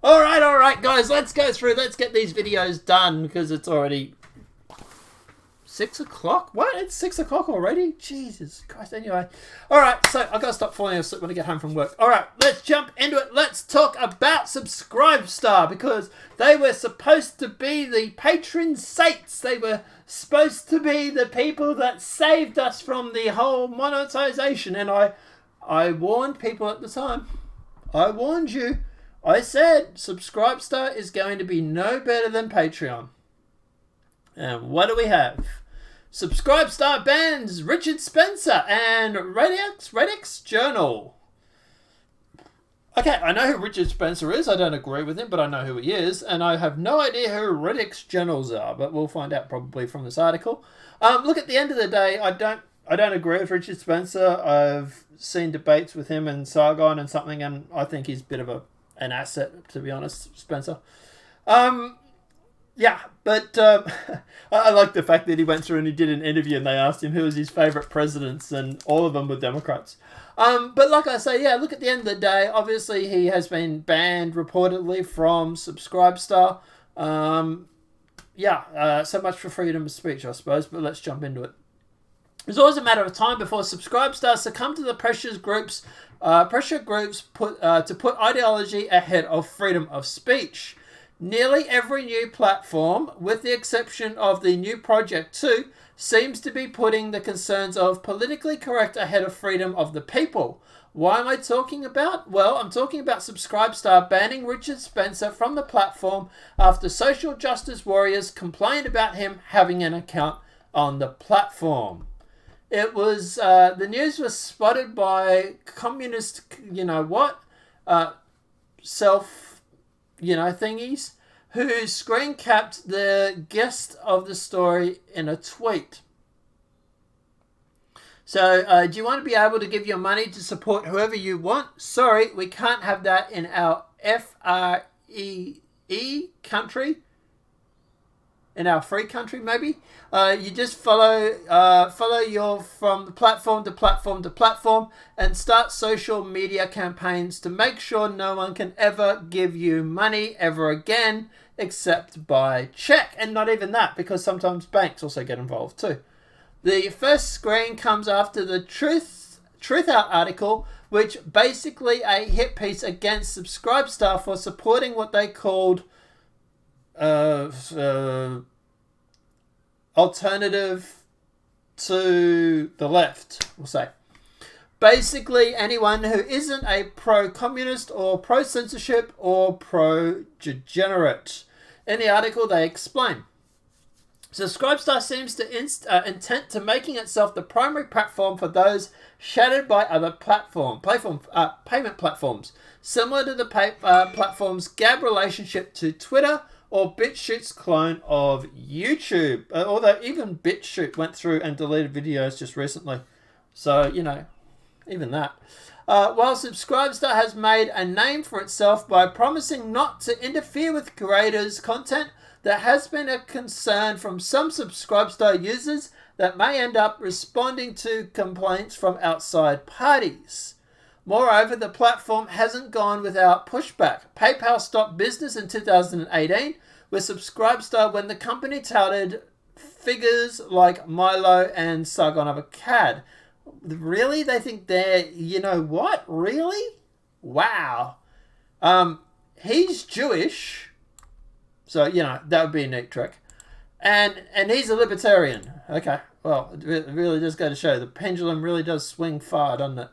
All right, guys. Let's go through. Let's get these videos done because it's already 6 o'clock. What? It's 6 o'clock already? Jesus Christ. Anyway. All right. So I've got to stop falling asleep when I get home from work. All right. Let's jump into it. Let's talk about Subscribestar because they were supposed to be the patron saints. They were supposed to be the people that saved us from the whole monetization. And I warned people at the time. I warned you. I said Subscribestar is going to be no better than Patreon. And what do we have? Subscribestar bans Richard Spencer and Radix Journal. Okay, I know who Richard Spencer is. I don't agree with him, but I know who he is. And I have no idea who Radix Journals are, but we'll find out probably from this article. Look, at the end of the day, I don't agree with Richard Spencer. I've seen debates with him and Sargon and something, and I think he's a bit of an asset, to be honest, Spencer. Yeah, but I like the fact that he went through and he did an interview and they asked him who was his favourite presidents, and all of them were Democrats. But like I say, yeah, look, at the end of the day, obviously he has been banned reportedly from Subscribestar. So much for freedom of speech, I suppose, but let's jump into it. It's always a matter of time before Subscribestar succumb to the pressure groups to put ideology ahead of freedom of speech. Nearly every new platform, with the exception of the new Project 2, seems to be putting the concerns of politically correct ahead of freedom of the people. Why am I talking about? Well, I'm talking about Subscribestar banning Richard Spencer from the platform after social justice warriors complained about him having an account on the platform. It was, the news was spotted by communist, thingies, who screen capped the gist of the story in a tweet. So, do you want to be able to give your money to support whoever you want? Sorry, we can't have that in our FREE country. In our free country, maybe. You just follow your from the platform to platform to platform and start social media campaigns to make sure no one can ever give you money ever again except by check. And not even that, because sometimes banks also get involved too. The first screen comes after the Truth Out article, which basically a hit piece against Subscribestar for supporting what they called alternative to the left, we'll say. Basically, anyone who isn't a pro-communist or pro-censorship or pro-degenerate. In the article, they explain. Subscribestar seems to intent to making itself the primary platform for those shattered by other payment platforms, similar to the platform's Gab relationship to Twitter or BitChute's clone of YouTube. Although even BitChute went through and deleted videos just recently. So, even that. While Subscribestar has made a name for itself by promising not to interfere with creators' content, there has been a concern from some Subscribestar users that may end up responding to complaints from outside parties. Moreover, the platform hasn't gone without pushback. PayPal stopped business in 2018 with Subscribestar when the company touted figures like Milo and Sargon of Akkad. Really? They think they're, what? Really? Wow. He's Jewish. So, that would be a neat trick. And he's a libertarian. Okay. Well, it really does go to show. The pendulum really does swing far, doesn't it?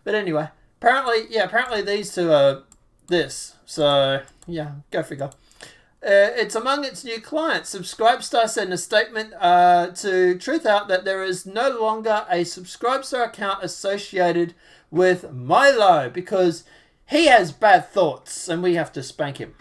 But anyway, apparently these two are this. So, yeah, go figure. It's among its new clients. Subscribestar said in a statement to Truth Out that there is no longer a Subscribestar account associated with Milo because he has bad thoughts and we have to spank him.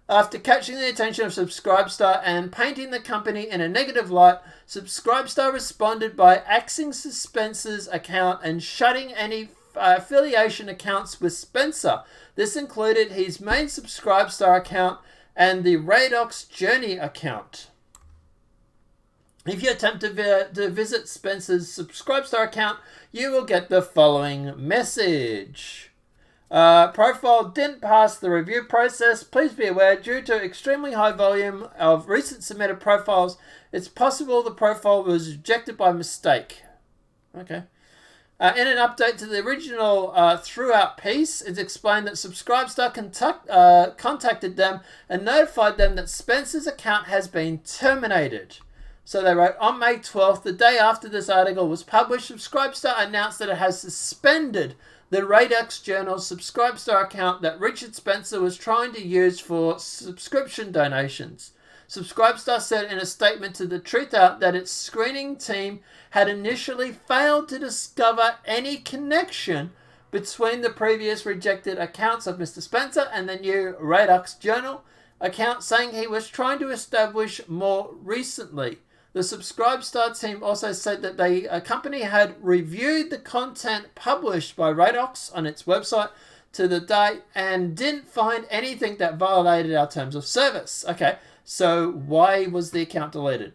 After catching the attention of Subscribestar and painting the company in a negative light, Subscribestar responded by axing Spencer's account and shutting any affiliation accounts with Spencer. This included his main Subscribestar account and the Radix Journey account. If you attempt to visit Spencer's Subscribestar account, you will get the following message. Profile didn't pass the review process. Please be aware, due to extremely high volume of recent submitted profiles, it's possible the profile was rejected by mistake. Okay. In an update to the original throughout piece, it's explained that Subscribestar contacted them and notified them that Spencer's account has been terminated. So they wrote, on May 12th, the day after this article was published, Subscribestar announced that it has suspended the Radix Journal's Subscribestar account that Richard Spencer was trying to use for subscription donations. Subscribestar said in a statement to the Chute that its screening team had initially failed to discover any connection between the previous rejected accounts of Mr. Spencer and the new Radix Journal account, saying he was trying to establish more recently. The Subscribestar team also said that the company had reviewed the content published by Radix on its website to the date and didn't find anything that violated our terms of service. Okay, so why was the account deleted?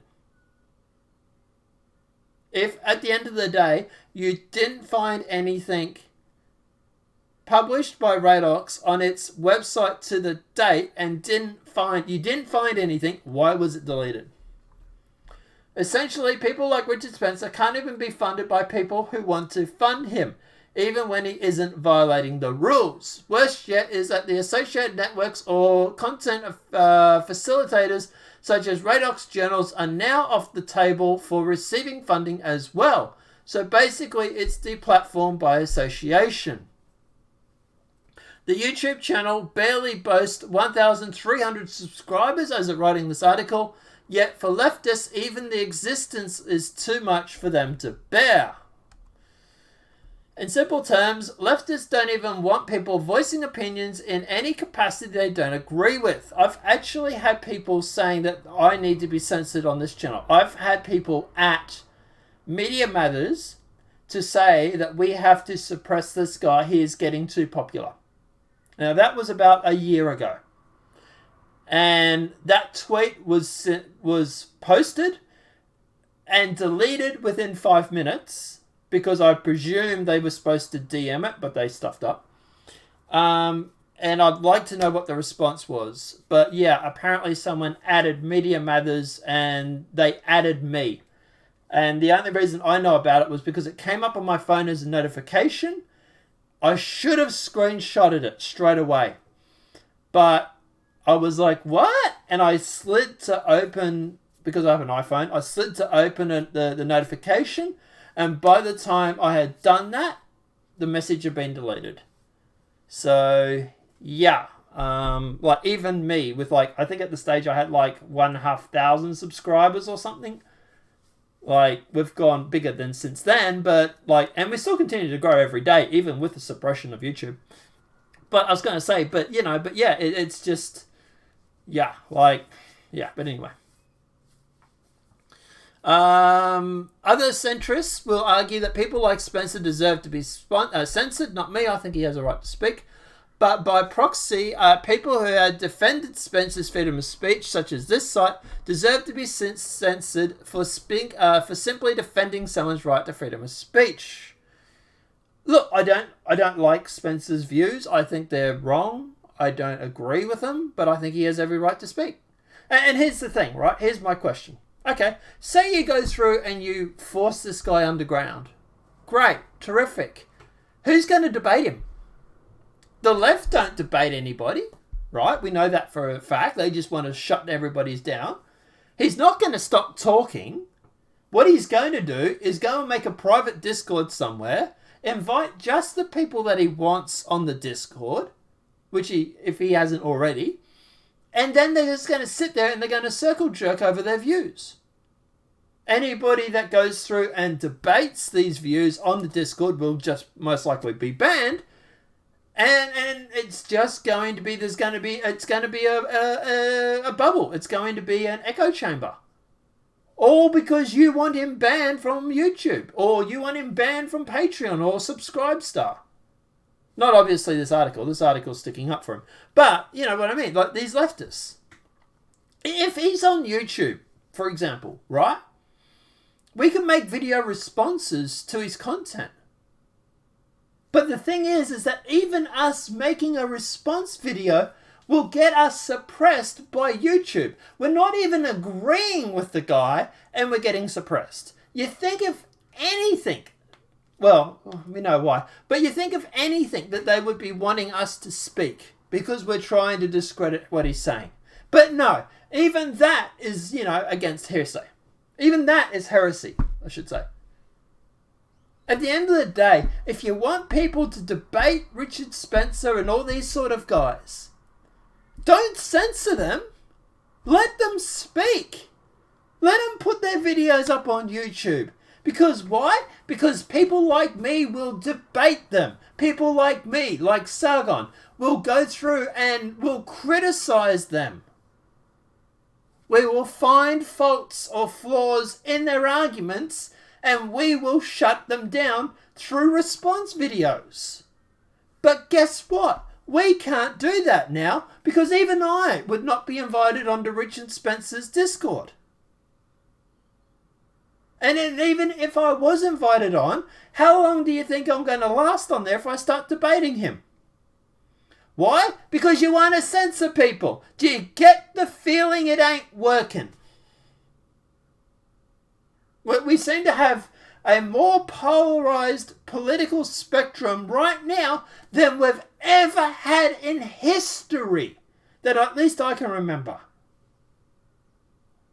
If at the end of the day you didn't find anything published by Radix on its website to the date and you didn't find anything, why was it deleted? Essentially, people like Richard Spencer can't even be funded by people who want to fund him, even when he isn't violating the rules. Worse yet is that the associated networks or content facilitators such as Radix Journals are now off the table for receiving funding as well. So basically, it's deplatformed by association. The YouTube channel barely boasts 1,300 subscribers as of writing this article, yet for leftists, even the existence is too much for them to bear. In simple terms, leftists don't even want people voicing opinions in any capacity they don't agree with. I've actually had people saying that I need to be censored on this channel. I've had people at Media Matters to say that we have to suppress this guy. He is getting too popular. Now, that was about a year ago. And that tweet was posted and deleted within 5 minutes because I presume they were supposed to DM it, but they stuffed up. And I'd like to know what the response was. But yeah, apparently someone added Media Matters and they added me. And the only reason I know about it was because it came up on my phone as a notification. I should have screenshotted it straight away. But I was like, what? And I slid to open, because I have an iPhone, I slid to open the notification. And by the time I had done that, the message had been deleted. So, yeah. Like, even me with, like, I think at the stage I had, like, 1,500 subscribers or something. Like, we've gone bigger than since then, but, like, and we still continue to grow every day, even with the suppression of YouTube. But I was going to say, but, you know, but yeah, it's just, yeah, like, yeah, but anyway. Other centrists will argue that people like Spencer deserve to be censored. Not me, I think he has a right to speak. But by proxy, people who had defended Spencer's freedom of speech, such as this site, deserve to be censored for simply defending someone's right to freedom of speech. Look, I don't like Spencer's views. I think they're wrong. I don't agree with them, but I think he has every right to speak. And here's the thing, right? Here's my question. Okay, say you go through and you force this guy underground. Great, terrific. Who's going to debate him? The left don't debate anybody, right? We know that for a fact. They just want to shut everybody's down. He's not going to stop talking. What he's going to do is go and make a private Discord somewhere, invite just the people that he wants on the Discord, which if he hasn't already, and then they're just going to sit there and they're going to circle jerk over their views. Anybody that goes through and debates these views on the Discord will just most likely be banned. And it's just going to be, it's going to be a bubble. It's going to be an echo chamber. All because you want him banned from YouTube. Or you want him banned from Patreon or Subscribestar. Not obviously this article. This article's sticking up for him. But, you know what I mean? Like these leftists. If he's on YouTube, for example, right? We can make video responses to his content. But the thing is that even us making a response video will get us suppressed by YouTube. We're not even agreeing with the guy and we're getting suppressed. You think of anything, well, we know why, but you think of anything that they would be wanting us to speak because we're trying to discredit what he's saying. But no, even that is, against hearsay. Even that is heresy, I should say. At the end of the day, if you want people to debate Richard Spencer and all these sort of guys, don't censor them. Let them speak. Let them put their videos up on YouTube. Because why? Because people like me will debate them. People like me, like Sargon, will go through and will criticize them. We will find faults or flaws in their arguments and we will shut them down through response videos. But guess what? We can't do that now because even I would not be invited onto Richard Spencer's Discord. And even if I was invited on, how long do you think I'm going to last on there if I start debating him? Why? Because you want to censor people. Do you get the feeling it ain't working? We seem to have a more polarized political spectrum right now than we've ever had in history, that at least I can remember.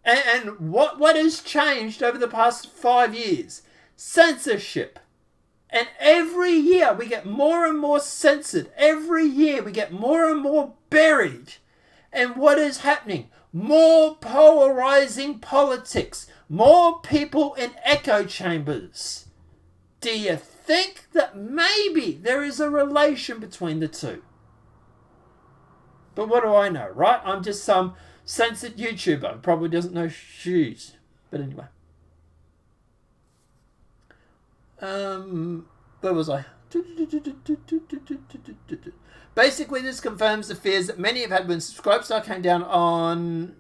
And what has changed over the past 5 years? Censorship. And every year we get more and more censored. Every year we get more and more buried. And what is happening? More polarizing politics. More people in echo chambers. Do you think that maybe there is a relation between the two? But what do I know, right? I'm just some censored YouTuber who probably doesn't know shoes. But anyway. Where was I? Basically, this confirms the fears that many have had when Subscribestar came down on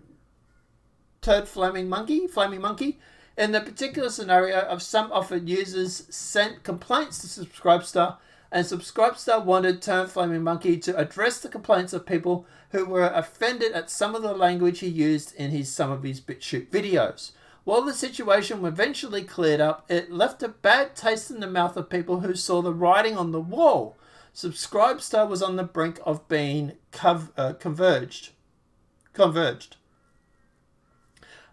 Flaming Monkey. In the particular scenario of some offered users sent complaints to Subscribestar, and Subscribestar wanted Flaming Monkey to address the complaints of people who were offended at some of the language he used in some of his BitChute videos. While the situation eventually cleared up, it left a bad taste in the mouth of people who saw the writing on the wall. Subscribestar was on the brink of being converged.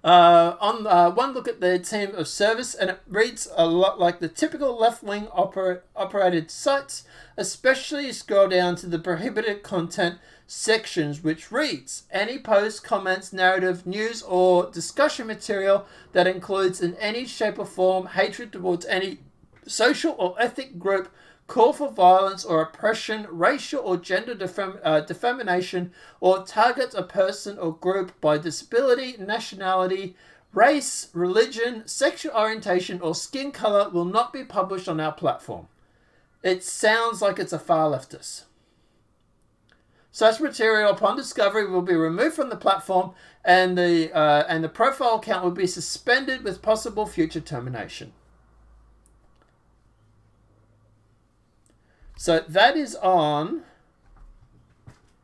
On one look at their team of service, and it reads a lot like the typical left-wing operated sites, especially scroll down to the prohibited content sections, which reads, any post, comments, narrative, news, or discussion material that includes in any shape or form hatred towards any social or ethnic group, call for violence or oppression, racial or gender defamation, or targets a person or group by disability, nationality, race, religion, sexual orientation, or skin color will not be published on our platform. It sounds like it's a far leftist. Such material upon discovery will be removed from the platform and the profile account will be suspended with possible future termination. So that is on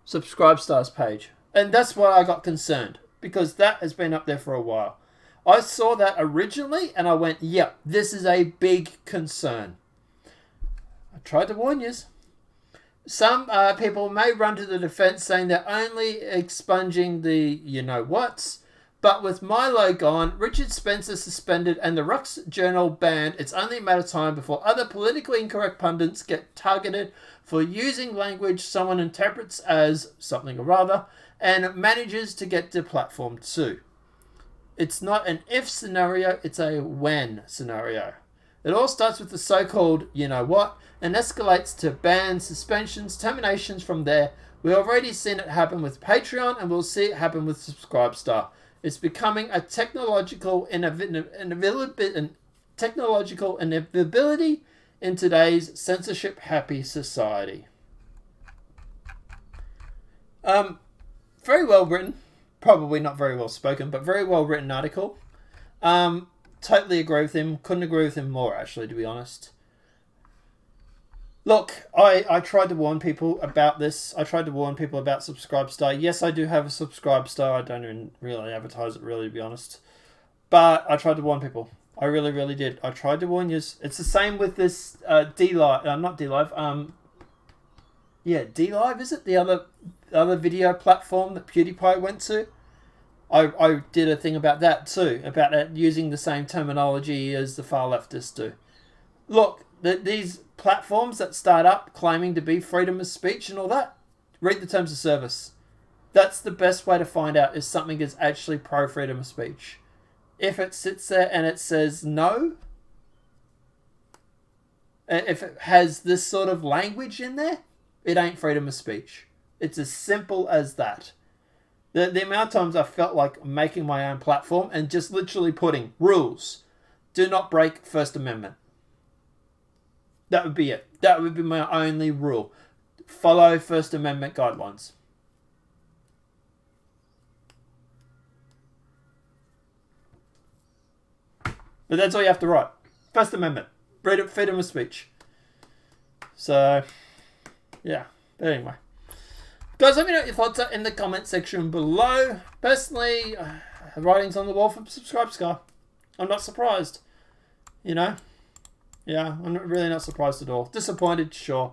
Subscribestar's page. And that's why I got concerned, because that has been up there for a while. I saw that originally and I went, yep, this is a big concern. I tried to warn you. Some people may run to the defense saying they're only expunging the you-know-whats, but with Milo gone, Richard Spencer suspended, and the Rux Journal banned, it's only a matter of time before other politically incorrect pundits get targeted for using language someone interprets as something or other, and manages to get to platform too. It's not an if scenario, it's a when scenario. It all starts with the so-called you-know-what, and escalates to bans, suspensions, terminations from there. We've already seen it happen with Patreon, and we'll see it happen with Subscribestar. It's becoming a technological inevitability in today's censorship-happy society. Very well written. Probably not very well spoken, but very well written article. Totally agree with him. Couldn't agree with him more, actually, to be honest. Look, I tried to warn people about this. I tried to warn people about Subscribestar. Yes, I do have a Subscribestar. I don't even really advertise it, really, to be honest. But I tried to warn people. I really, really did. I tried to warn you. It's the same with this D-Live. Not D-Live. Yeah, D-Live, is it? The other video platform that PewDiePie went to? I did a thing about that too. About it using the same terminology as the far leftists do. Look, these platforms that start up claiming to be freedom of speech and all that, read the terms of service. That's the best way to find out if something is actually pro freedom of speech. If it sits there and it says no, if it has this sort of language in there, it ain't freedom of speech. It's as simple as that. The amount of times I felt like making my own platform and just literally putting rules. Do not break First Amendment. That would be it. That would be my only rule. Follow First Amendment guidelines. But that's all you have to write. First Amendment. Freedom of speech. So, yeah. But anyway. Guys, let me know what your thoughts are in the comment section below. Personally, writing's on the wall for Subscribestar. I'm not surprised. You know? Yeah, I'm really not surprised at all. Disappointed, sure,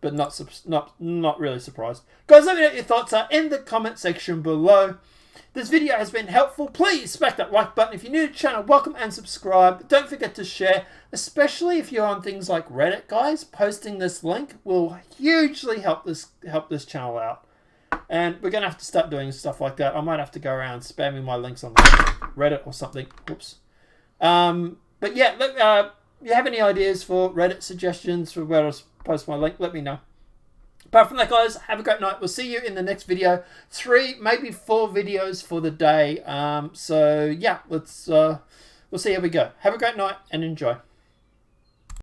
but not really surprised. Guys, let me know what your thoughts are in the comment section below. This video has been helpful. Please smack that like button. If you're new to the channel, welcome and subscribe. Don't forget to share, especially if you're on things like Reddit, guys. Posting this link will hugely help this channel out. And we're going to have to start doing stuff like that. I might have to go around spamming my links on Reddit or something. Whoops. But yeah, look, if you have any ideas for Reddit suggestions for where to post my link, let me know. Apart from that, guys, have a great night. We'll see you in the next video. 3, maybe 4 videos for the day. So yeah, we'll see how we go. Have a great night and enjoy.